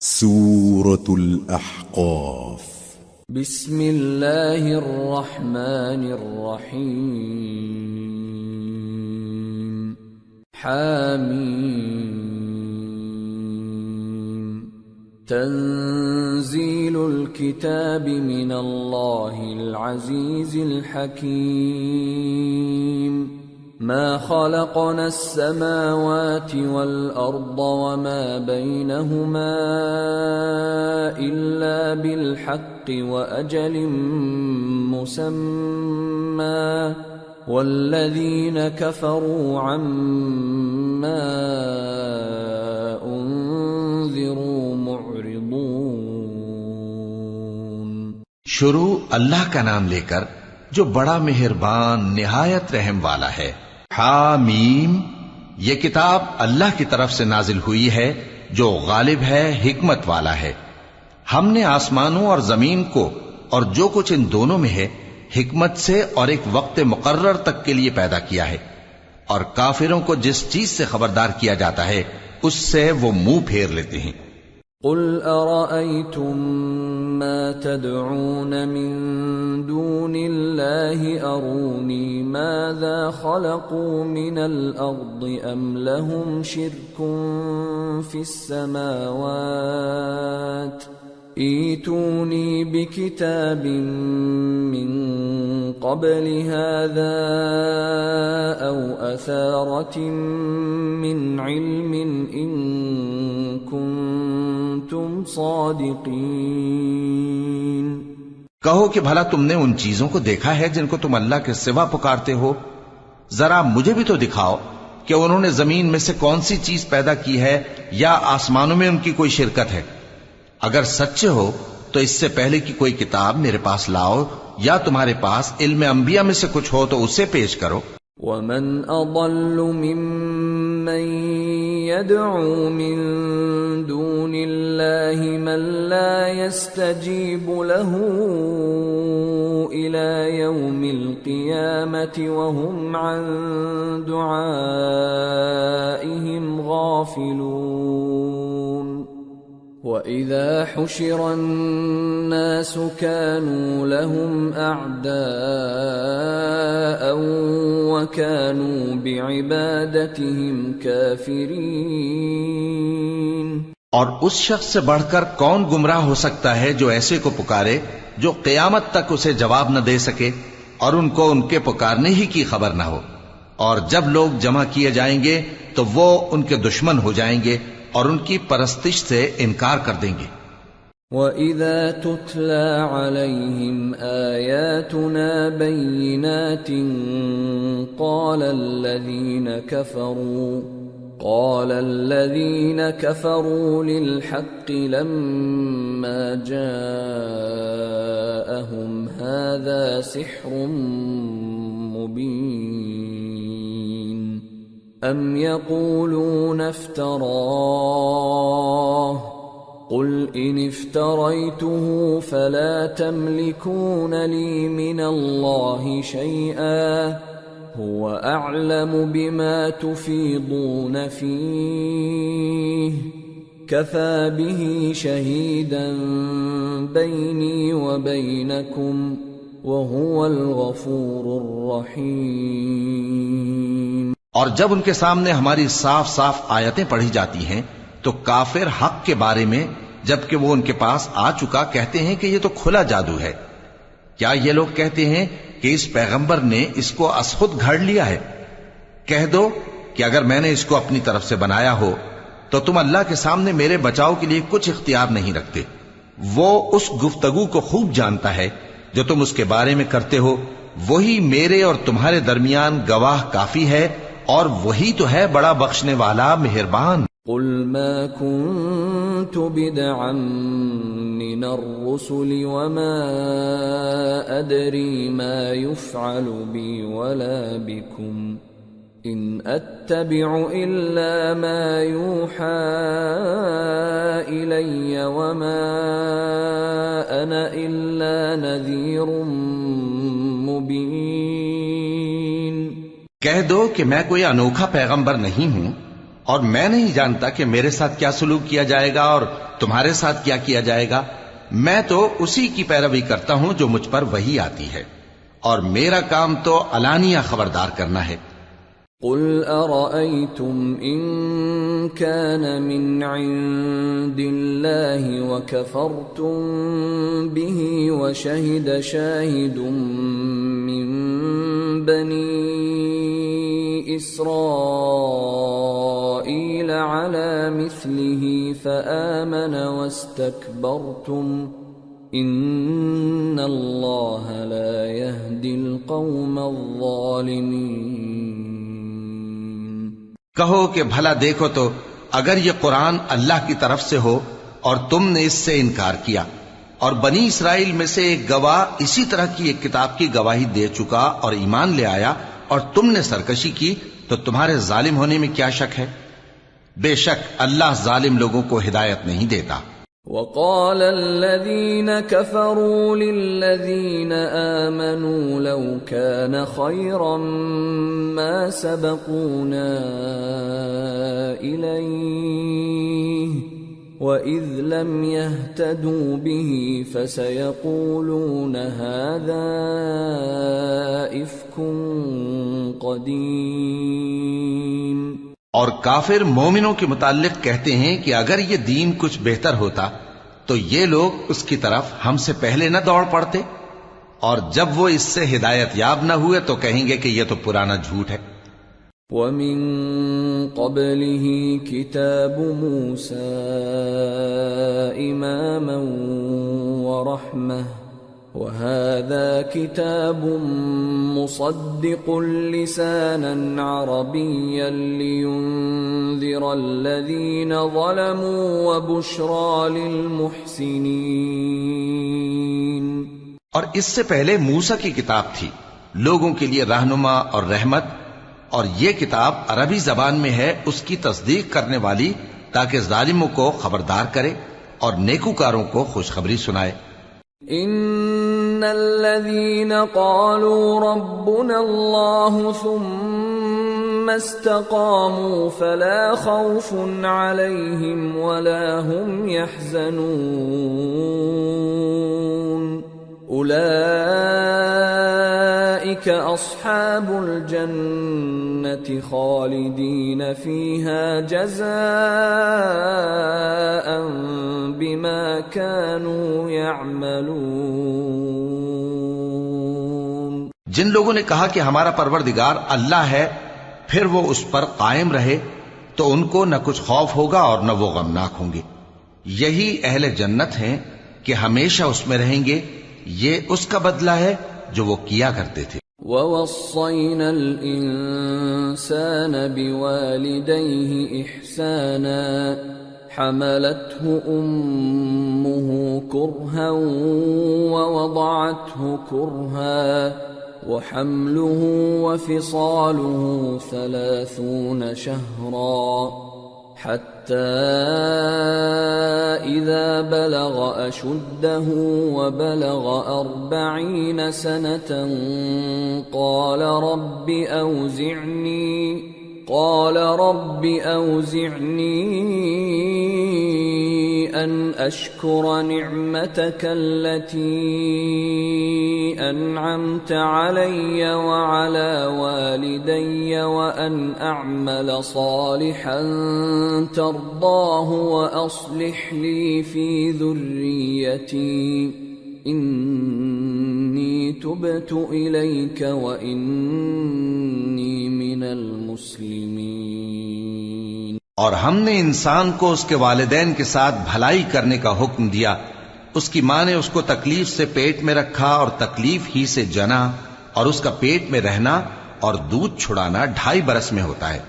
سورة الأحقاف. بسم الله الرحمن الرحيم. حاميم. تنزيل الكتاب من الله العزيز الحكيم. ما خلقنا السماوات والأرض وما بينهما إلا بالحق وأجل مسمى والذين كفروا عما أنذروا معرضون. شروع اللہ کا نام لے کر جو بڑا مہربان نہایت رحم والا ہے. حامیم، یہ کتاب اللہ کی طرف سے نازل ہوئی ہے جو غالب ہے، حکمت والا ہے. ہم نے آسمانوں اور زمین کو اور جو کچھ ان دونوں میں ہے حکمت سے اور ایک وقت مقرر تک کے لیے پیدا کیا ہے، اور کافروں کو جس چیز سے خبردار کیا جاتا ہے اس سے وہ منہ پھیر لیتے ہیں. قل أرأيتم ما تدعون من دون الله أروني ماذا خلقوا من الأرض أم لهم شرك في السماوات ائتوني بكتاب من قبل هذا أو أثارة من علم إن كنتم صادقين. کہو کہ بھلا تم نے ان چیزوں کو دیکھا ہے جن کو تم اللہ کے سوا پکارتے ہو؟ ذرا مجھے بھی تو دکھاؤ کہ انہوں نے زمین میں سے کون سی چیز پیدا کی ہے یا آسمانوں میں ان کی کوئی شرکت ہے. اگر سچے ہو تو اس سے پہلے کی کوئی کتاب میرے پاس لاؤ، یا تمہارے پاس علم انبیاء میں سے کچھ ہو تو اسے پیش کرو. ومن اضل ممن يدعو من دون الله من لا يستجيب له الى يوم القيامة وهم عن دعائهم غافلون. وَإِذَا حُشِرَ النَّاسُ كَانُوا لَهُمْ أَعْدَاءً وَكَانُوا بِعِبَادَتِهِمْ كَافِرِينَ. اور اس شخص سے بڑھ کر کون گمراہ ہو سکتا ہے جو ایسے کو پکارے جو قیامت تک اسے جواب نہ دے سکے اور ان کو ان کے پکارنے ہی کی خبر نہ ہو، اور جب لوگ جمع کیے جائیں گے تو وہ ان کے دشمن ہو جائیں گے اور ان کی پرستش سے انکار کر دیں گے. وَإِذَا تُتْلَى عَلَيْهِمْ آيَاتُنَا بَيِّنَاتٍ قَالَ الَّذِينَ كَفَرُوا لِلْحَقِّ لَمَّا جَاءَهُمْ هَذَا سِحْرٌ مُبِينٌ. أَمْ يَقُولُونَ افْتَرَاهُ قُلْ إِنِ افْتَرَيْتُهُ فَلَا تَمْلِكُونَ لِي مِنَ اللَّهِ شَيْئًا هُوَ أَعْلَمُ بِمَا تُفِيضُونَ فِيهِ كَفَى بِهِ شَهِيدًا بَيْنِي وَبَيْنَكُمْ وَهُوَ الْغَفُورُ الرَّحِيمُ. اور جب ان کے سامنے ہماری صاف صاف آیتیں پڑھی جاتی ہیں تو کافر حق کے بارے میں جبکہ وہ ان کے پاس آ چکا کہتے ہیں کہ یہ تو کھلا جادو ہے. کیا یہ لوگ کہتے ہیں کہ اس پیغمبر نے اس کو از خود گھڑ لیا ہے؟ کہہ دو کہ اگر میں نے اس کو اپنی طرف سے بنایا ہو تو تم اللہ کے سامنے میرے بچاؤ کے لیے کچھ اختیار نہیں رکھتے. وہ اس گفتگو کو خوب جانتا ہے جو تم اس کے بارے میں کرتے ہو، وہی میرے اور تمہارے درمیان گواہ کافی ہے، اور وہی تو ہے بڑا بخشنے والا مہربان. قل ما كنت بدعا من الرسل وما أدري ما يفعل بي ولا بكم إن أتبع إلا ما يوحى إلي وما أنا إلا نذير مبين. کہہ دو کہ میں کوئی انوکھا پیغمبر نہیں ہوں اور میں نہیں جانتا کہ میرے ساتھ کیا سلوک کیا جائے گا اور تمہارے ساتھ کیا کیا جائے گا. میں تو اسی کی پیروی کرتا ہوں جو مجھ پر وحی آتی ہے، اور میرا کام تو علانیہ خبردار کرنا ہے. قل أرأيتم إن كان من عند الله وكفرتم به وشهد شاهد من بني إسرائيل على مثله فآمن واستكبرتم إن الله لا يهدي القوم الظالمين. کہو کہ بھلا دیکھو تو اگر یہ قرآن اللہ کی طرف سے ہو اور تم نے اس سے انکار کیا، اور بنی اسرائیل میں سے ایک گواہ اسی طرح کی ایک کتاب کی گواہی دے چکا اور ایمان لے آیا اور تم نے سرکشی کی، تو تمہارے ظالم ہونے میں کیا شک ہے؟ بے شک اللہ ظالم لوگوں کو ہدایت نہیں دیتا. وقال الذين كفروا للذين آمنوا لو كان خيرا ما سبقونا إليه وإذ لم يهتدوا به فسيقولون هذا إفك قديم. اور کافر مومنوں کے متعلق کہتے ہیں کہ اگر یہ دین کچھ بہتر ہوتا تو یہ لوگ اس کی طرف ہم سے پہلے نہ دوڑ پڑتے، اور جب وہ اس سے ہدایت یاب نہ ہوئے تو کہیں گے کہ یہ تو پرانا جھوٹ ہے. وَمِن قَبْلِهِ كِتَابُ مُوسَىٰ إِمَامًا وَرَحْمَةً وَهَذَا كِتَابٌ مُصَدِّقٌ لِسَانًا عَرَبِيًّا لِيُنذِرَ الَّذِينَ ظَلَمُوا وَبُشْرَىٰ لِلْمُحْسِنِينَ. اور اس سے پہلے موسیٰ کی کتاب تھی لوگوں کے لیے رہنما اور رحمت، اور یہ کتاب عربی زبان میں ہے اس کی تصدیق کرنے والی، تاکہ ظالموں کو خبردار کرے اور نیکوکاروں کو خوشخبری سنائے. ان الذين قالوا ربنا الله ثم استقاموا فلا خوف عليهم ولا هم يحزنون اولئك اصحاب الجنة خالدين فيها جزاء بما كانوا يعملون. جن لوگوں نے کہا کہ ہمارا پروردگار اللہ ہے، پھر وہ اس پر قائم رہے تو ان کو نہ کچھ خوف ہوگا اور نہ وہ غمناک ہوں گے. یہی اہل جنت ہیں کہ ہمیشہ اس میں رہیں گے. یہ اس کا بدلہ ہے جو وہ کیا کرتے تھے. وَوَصَّيْنَا الْإِنسَانَ بِوَالِدَيْهِ إِحْسَانًا حَمَلَتْهُ أُمُّهُ كُرْهًا وَوَضَعَتْهُ كُرْهًا وَحَمْلُهُ وَفِصَالُهُ 30 شهرا حتى إذا بلغ أشده وبلغ 40 سنة قال رب أوزعني أن أشكر نعمتك التي أنعمت علي وعلى والدي وأن أعمل صالحا ترضاه وأصلح لي في ذريتي إني تبت إليك وإني من المسلمين. اور ہم نے انسان کو اس کے والدین کے ساتھ بھلائی کرنے کا حکم دیا. اس کی ماں نے اس کو تکلیف سے پیٹ میں رکھا اور تکلیف ہی سے جنا، اور اس کا پیٹ میں رہنا اور دودھ چھڑانا 2.5 برس میں ہوتا ہے،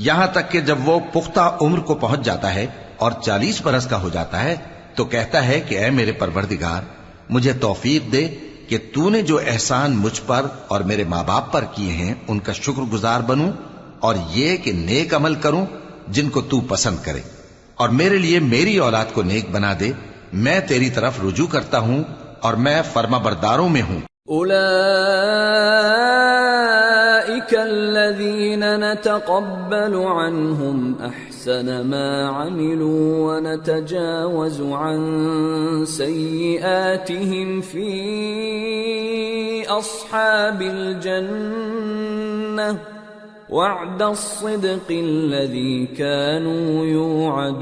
یہاں تک کہ جب وہ پختہ عمر کو پہنچ جاتا ہے اور 40 برس کا ہو جاتا ہے تو کہتا ہے کہ اے میرے پروردگار، مجھے توفیق دے کہ تو نے جو احسان مجھ پر اور میرے ماں باپ پر کیے ہیں ان کا شکر گزار بنوں، اور یہ کہ نیک عمل کروں جن کو تو پسند کرے، اور میرے لیے میری اولاد کو نیک بنا دے. میں تیری طرف رجوع کرتا ہوں اور میں فرما برداروں میں ہوں. أولئك الذين نتقبل عنهم أحسن ما عملوا ونتجاوز عن سيئاتهم في أصحاب الجنة وعد الصدق الذي كانوا يوعدون۔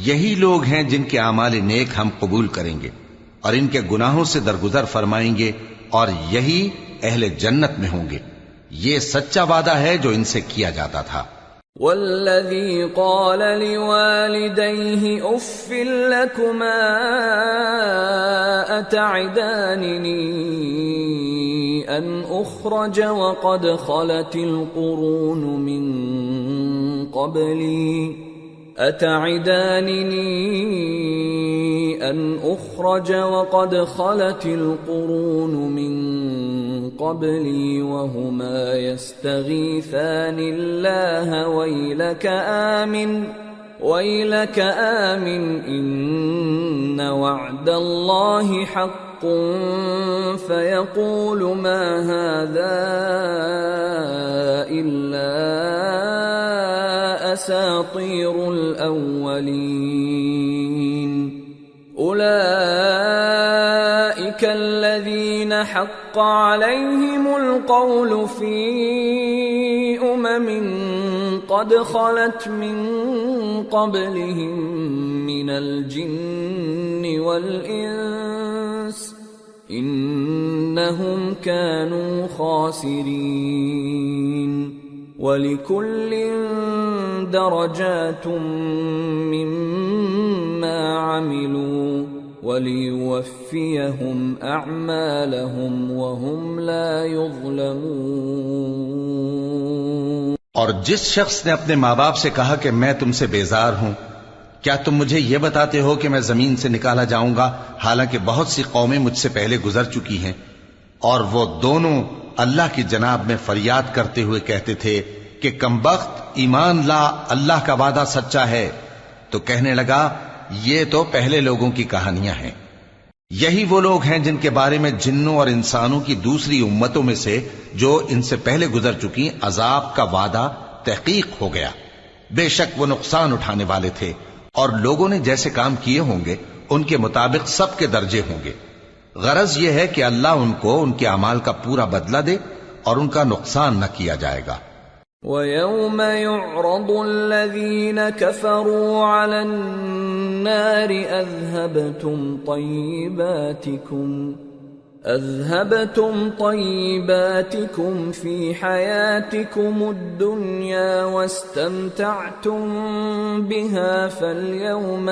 یہی لوگ ہیں جن کے اعمال نیک ہم قبول کریں گے اور ان کے گناہوں سے درگزر فرمائیں گے، اور یہی اہل جنت میں ہوں گے۔ یہ سچا وعدہ ہے جو ان سے کیا جاتا تھا۔ والذی قال لوالدیہ اف لکما اتعداننی ان اخرج وقد خلت القرون من قبلی أتعدانني أن أخرج وقد خلت القرون من قبلي وهما يستغيثان الله ويلك آمن إن وعد الله حق فيقول ما هذا إلا أساطير الأولين أولئك الذين حق عليهم القول في قد خلت من قبلهم من الجن والإنس إنهم كانوا خاسرين وَلِكُلٍّ دَرَجَاتٌ مِّمَّا عَمِلُوا وَلِيُوَفِّيَهُمْ أَعْمَالَهُمْ وَهُمْ لَا يُظْلَمُونَ۔ اور جس شخص نے اپنے ماں باپ سے کہا کہ میں تم سے بیزار ہوں، کیا تم مجھے یہ بتاتے ہو کہ میں زمین سے نکالا جاؤں گا، حالانکہ بہت سی قومیں مجھ سے پہلے گزر چکی ہیں؟ اور وہ دونوں اللہ کی جناب میں فریاد کرتے ہوئے کہتے تھے کہ کمبخت، ایمان لا، اللہ کا وعدہ سچا ہے۔ تو کہنے لگا یہ تو پہلے لوگوں کی کہانیاں ہیں۔ یہی وہ لوگ ہیں جن کے بارے میں جنوں اور انسانوں کی دوسری امتوں میں سے جو ان سے پہلے گزر چکی عذاب کا وعدہ تحقیق ہو گیا۔ بے شک وہ نقصان اٹھانے والے تھے، اور لوگوں نے جیسے کام کیے ہوں گے ان کے مطابق سب کے درجے ہوں گے۔ غرض یہ ہے کہ اللہ ان کو ان کے اعمال کا پورا بدلہ دے اور ان کا نقصان نہ کیا جائے گا۔ وَيَوْمَ يُعْرَضُ الَّذِينَ كَفَرُوا عَلَى النَّارِ أَذْهَبْتُمْ طَيِّبَاتِكُمْ فِي حَيَاتِكُمُ الدُّنْيَا وَاسْتَمْتَعْتُمْ بِهَا فَالْيَوْمَ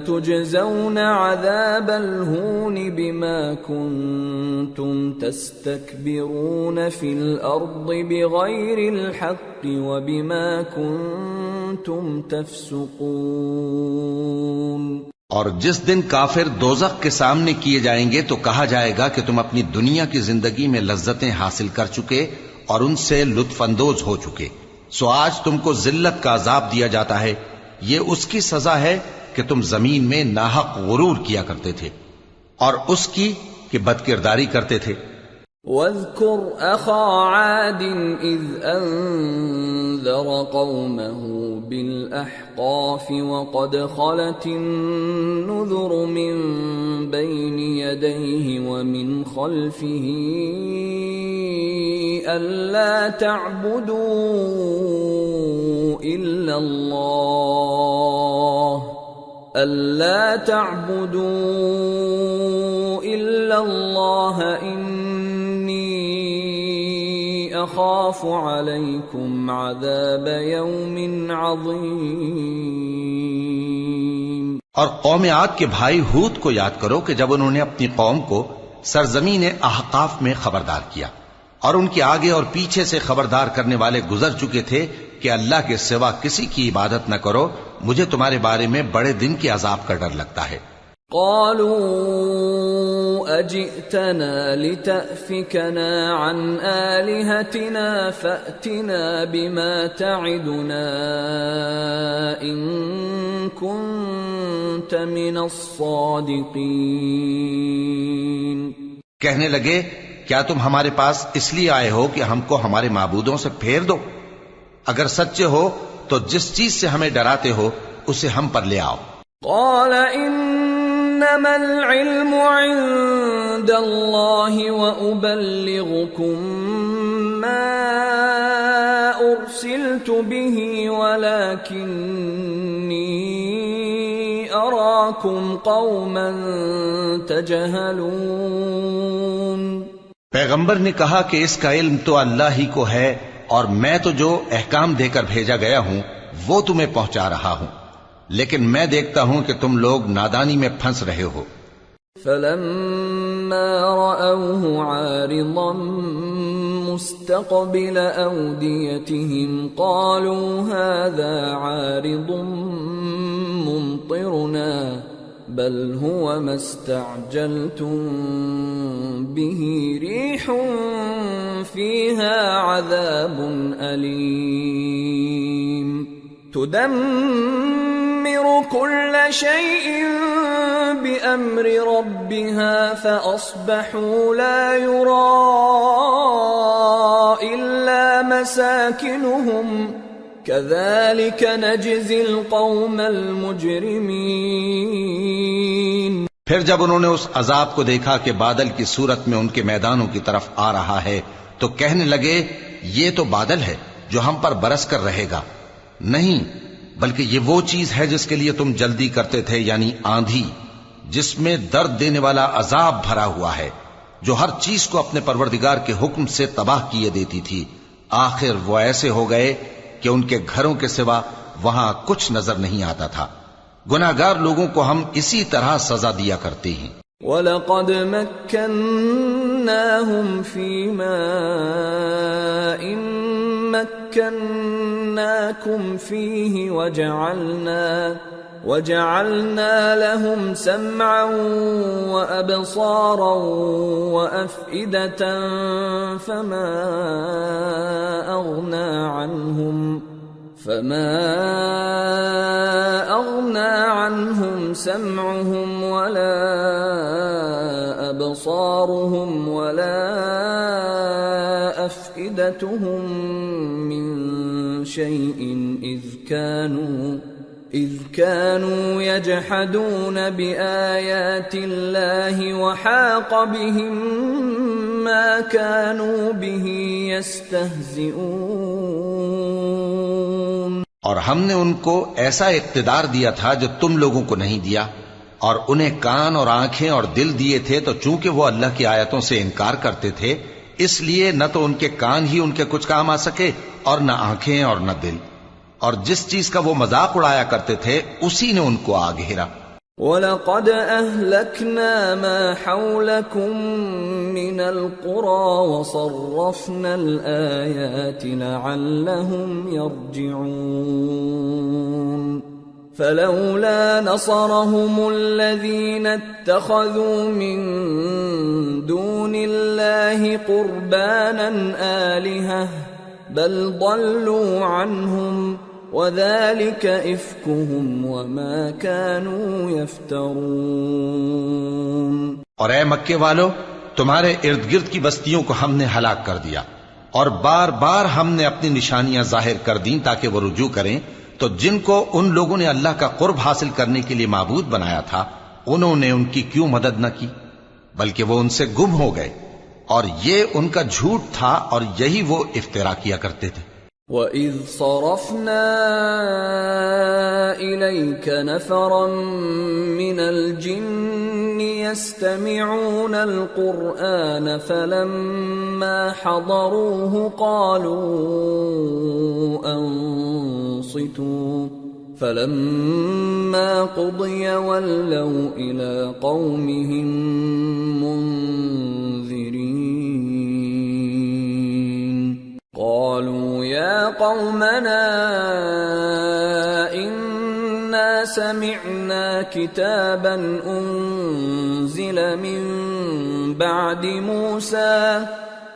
تُجْزَوْنَ عَذَابَ الْهُونِ بِمَا كُنتُمْ تَسْتَكْبِرُونَ فِي الْأَرْضِ بِغَيْرِ الْحَقِّ وَبِمَا كُنتُمْ تَفْسُقُونَ۔ اور جس دن کافر دوزخ کے سامنے کیے جائیں گے تو کہا جائے گا کہ تم اپنی دنیا کی زندگی میں لذتیں حاصل کر چکے اور ان سے لطف اندوز ہو چکے، سو آج تم کو ذلت کا عذاب دیا جاتا ہے۔ یہ اس کی سزا ہے کہ تم زمین میں ناحق غرور کیا کرتے تھے، اور اس کی کہ بدکرداری کرتے تھے۔ وَاذْكُرْ أَخَا عَادٍ إِذْ أَنذَرَ قَوْمَهُ بِالْأَحْقَافِ وَقَدْ خَلَتِ النُّذُرُ مِنْ بَيْنِ يَدَيْهِ وَمِنْ خَلْفِهِ أَلَّا تَعْبُدُوا إِلَّا اللَّهَ إِنِّي أَخَافُ عَلَيْكُمْ عَذَابَ يَوْمٍ عَظِيمٍ۔ اور قوم عاد کے بھائی ہود کو یاد کرو کہ جب انہوں نے اپنی قوم کو سرزمین احقاف میں خبردار کیا، اور ان کے آگے اور پیچھے سے خبردار کرنے والے گزر چکے تھے کہ اللہ کے سوا کسی کی عبادت نہ کرو، مجھے تمہارے بارے میں بڑے دن کے عذاب کا ڈر لگتا ہے۔ قالوا أجئتنا لتأفكنا عن آلهتنا فأتنا بما تعدنا إن كنت من الصادقين۔ کہنے لگے کیا تم ہمارے پاس اس لیے آئے ہو کہ ہم کو ہمارے معبودوں سے پھیر دو؟ اگر سچے ہو تو جس چیز سے ہمیں ڈراتے ہو اسے ہم پر لے آؤ۔ قال انما العلم عند الله وابلغكم ما ارسلت به ولكني اراكم قوما تجهلون۔ پیغمبر نے کہا کہ اس کا علم تو اللہ ہی کو ہے اور میں تو جو احکام دے کر بھیجا گیا ہوں وہ تمہیں پہنچا رہا ہوں، لیکن میں دیکھتا ہوں کہ تم لوگ نادانی میں پھنس رہے ہو۔ فلما رأوه عارضا مستقبل أوديتهم قالوا هذا عارض ممطرنا بل هو ما استعجلتم به ريح فيها عذاب أليم تدمر كل شيء بأمر ربها فأصبحوا لا يرى إلا مساكنهم كذلك نجزي القوم المجرمين۔ پھر جب انہوں نے اس عذاب کو دیکھا کہ بادل کی صورت میں ان کے میدانوں کی طرف آ رہا ہے تو کہنے لگے یہ تو بادل ہے جو ہم پر برس کر رہے گا، نہیں بلکہ یہ وہ چیز ہے جس کے لیے تم جلدی کرتے تھے، یعنی آندھی جس میں درد دینے والا عذاب بھرا ہوا ہے جو ہر چیز کو اپنے پروردگار کے حکم سے تباہ کیے دیتی تھی۔ آخر وہ ایسے ہو گئے کہ ان کے گھروں کے سوا وہاں کچھ نظر نہیں آتا تھا۔ گناہگار لوگوں کو ہم اسی طرح سزا دیا کرتے ہیں۔ وَلَقَدْ مَكَّنَّاهُمْ فِي مَاءٍ مَكَّنَّاكُمْ فِيهِ وَجَعَلْنَا لَهُمْ سَمْعًا وَأَبْصَارًا وَأَفْئِدَةً فَمَا أَغْنَى عَنْهُمْ سَمْعُهُمْ وَلَا أَبْصَارُهُمْ وَلَا أَفْئِدَتُهُمْ مِنْ شَيْءٍ إِذْ كَانُوا يَجْحَدُونَ بِآيَاتِ اللَّهِ وَحَاقَ بِهِمْ مَا كَانُوا بِهِ يَسْتَهْزِئُونَ۔ اور ہم نے ان کو ایسا اقتدار دیا تھا جو تم لوگوں کو نہیں دیا، اور انہیں کان اور آنکھیں اور دل دیے تھے، تو چونکہ وہ اللہ کی آیتوں سے انکار کرتے تھے اس لیے نہ تو ان کے کان ہی ان کے کچھ کام آ سکے اور نہ آنکھیں اور نہ دل، اور جس چیز کا وہ مذاق اڑایا کرتے تھے اسی نے ان کو آ گھیرا۔ وَلَقَدْ أَهْلَكْنَا مَا حَوْلَكُمْ مِنَ الْقُرَى وَصَرَّفْنَا الْآيَاتِ لَعَلَّهُمْ يَرْجِعُونَ فَلَوْلَا نَصَرَهُمُ الَّذِينَ اتَّخَذُوا مِن دُونِ اللَّهِ قُرْبَانًا آلِهَةً بَلْ ضَلُّوا عَنْهُمْ وَذَلِكَ إِفْكُهُمْ وَمَا كَانُوا يَفْتَرُونَ۔ اور اے مکے والو، تمہارے ارد گرد کی بستیوں کو ہم نے ہلاک کر دیا، اور بار بار ہم نے اپنی نشانیاں ظاہر کر دیں تاکہ وہ رجوع کریں، تو جن کو ان لوگوں نے اللہ کا قرب حاصل کرنے کے لیے معبود بنایا تھا انہوں نے ان کی کیوں مدد نہ کی، بلکہ وہ ان سے گم ہو گئے، اور یہ ان کا جھوٹ تھا اور یہی وہ افترا کیا کرتے تھے۔ وَإِذْ صَرَفْنَا إِلَيْكَ نَفَرًا مِّنَ الْجِنِّ يَسْتَمِعُونَ الْقُرْآنَ فَلَمَّا حَضَرُوهُ قَالُوا أَنصِتُوا فَلَمَّا قُضِيَ وَلَّوْا إِلَىٰ قَوْمِهِمْ مُنذِرِينَ قالوا يا قومنا إنا سمعنا كتابا أنزل من بعد موسى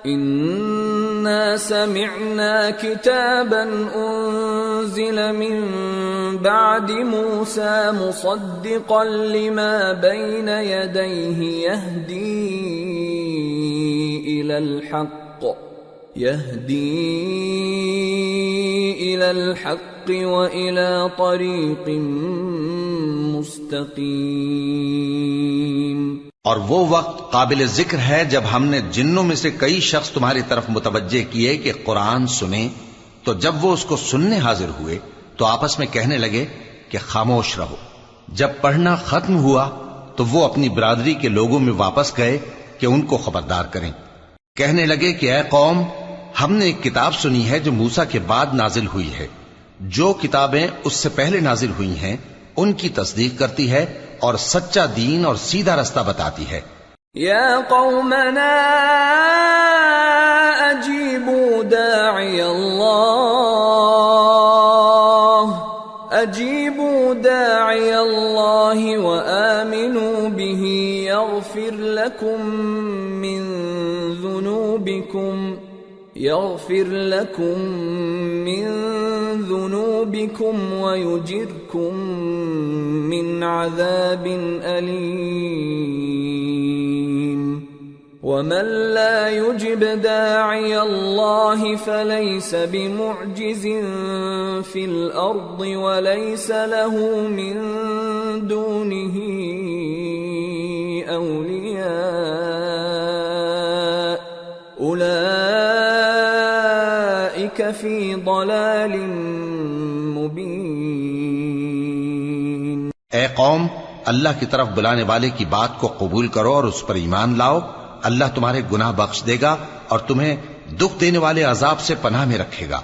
إنا سمعنا كتابا أنزل من بعد موسى مصدقا لما بين يديه يهدي إلى الحق وإلى طريق مستقيم. اور وہ وقت قابل ذکر ہے جب ہم نے جنوں میں سے کئی شخص تمہاری طرف متوجہ کیے کہ قرآن سنیں، تو جب وہ اس کو سننے حاضر ہوئے تو آپس میں کہنے لگے کہ خاموش رہو. جب پڑھنا ختم ہوا تو وہ اپنی برادری کے لوگوں میں واپس گئے کہ ان کو خبردار کریں. کہنے لگے کہ اے قوم، ہم نے ایک کتاب سنی ہے جو موسیٰ کے بعد نازل ہوئی ہے. جو کتابیں اس سے پہلے نازل ہوئی ہیں ان کی تصدیق کرتی ہے اور سچا دین اور سیدھا رستہ بتاتی ہے. یا قومنا اجیبوا داعی اللہ وآمنوا به يغفر لكم من ذنوبكم ويجركم من عذاب أليم. ومن لا يجب داعي الله فليس بمعجز في الأرض وليس له من دونه أولياء أولئك في ضلال مبين. اے قوم، اللہ کی طرف بلانے والے کی بات کو قبول کرو اور اس پر ایمان لاؤ. اللہ تمہارے گناہ بخش دے گا اور تمہیں دکھ دینے والے عذاب سے پناہ میں رکھے گا.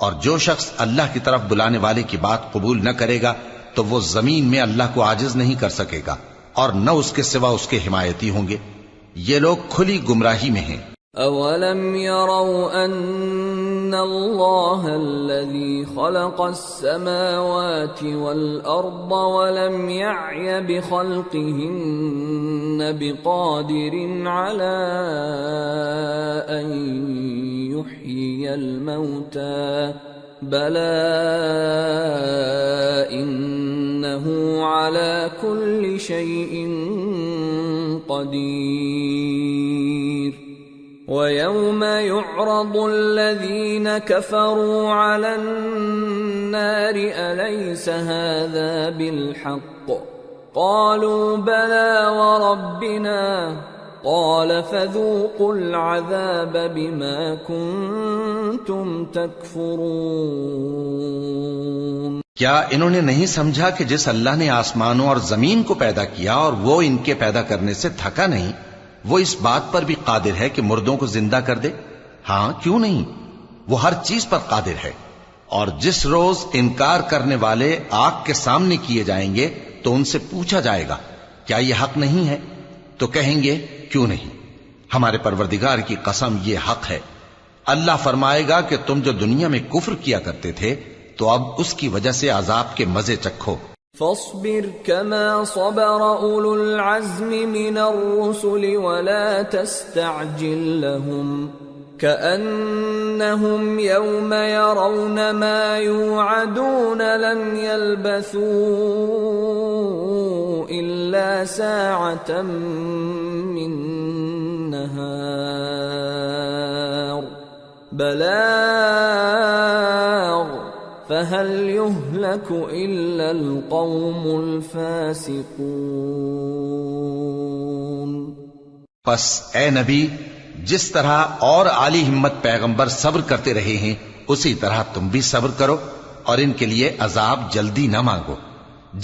اور جو شخص اللہ کی طرف بلانے والے کی بات قبول نہ کرے گا تو وہ زمین میں اللہ کو عاجز نہیں کر سکے گا اور نہ اس کے سوا اس کے حمایتی ہوں گے. یہ لوگ کھلی گمراہی میں ہیں. اولم يروا ان اللہ الذي خلق السماوات والارض ولم يعي بخلقهن بقادر على ان يحيي الموتى بلى انه على كل شيء قدير. وَيَوْمَ يُعْرَضُ الَّذِينَ كَفَرُوا عَلَى النَّارِ أَلَيْسَ هَذَا بِالْحَقِّ قَالُوا بَلَى وَرَبِّنَا قَالَ فَذُوقُوا الْعَذَابَ بِمَا كُنتُمْ تَكْفُرُونَ. کیا انہوں نے نہیں سمجھا کہ جس اللہ نے آسمانوں اور زمین کو پیدا کیا اور وہ ان کے پیدا کرنے سے تھکا نہیں، وہ اس بات پر بھی قادر ہے کہ مردوں کو زندہ کر دے؟ ہاں، کیوں نہیں، وہ ہر چیز پر قادر ہے. اور جس روز انکار کرنے والے آگ کے سامنے کیے جائیں گے تو ان سے پوچھا جائے گا کیا یہ حق نہیں ہے؟ تو کہیں گے کیوں نہیں، ہمارے پروردگار کی قسم یہ حق ہے. اللہ فرمائے گا کہ تم جو دنیا میں کفر کیا کرتے تھے تو اب اس کی وجہ سے عذاب کے مزے چکھو. فاصبر كما صبر أولو العزم من الرسل ولا تستعجل لهم كأنهم يوم يرون ما يوعدون لم يلبثوا إلا ساعة من نهار بلاغ فَهَلْ يُهْلَكُ إِلَّا الْقَوْمُ الْفَاسِقُونَ. پس اے نبی، جس طرح اور عالی ہمت پیغمبر صبر کرتے رہے ہیں اسی طرح تم بھی صبر کرو اور ان کے لیے عذاب جلدی نہ مانگو.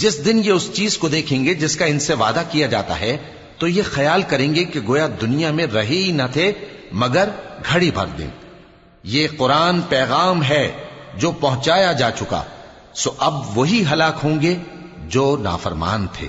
جس دن یہ اس چیز کو دیکھیں گے جس کا ان سے وعدہ کیا جاتا ہے تو یہ خیال کریں گے کہ گویا دنیا میں رہے ہی نہ تھے مگر گھڑی بھر دن. یہ قرآن پیغام ہے جو پہنچایا جا چکا، سو اب وہی ہلاک ہوں گے جو نافرمان تھے.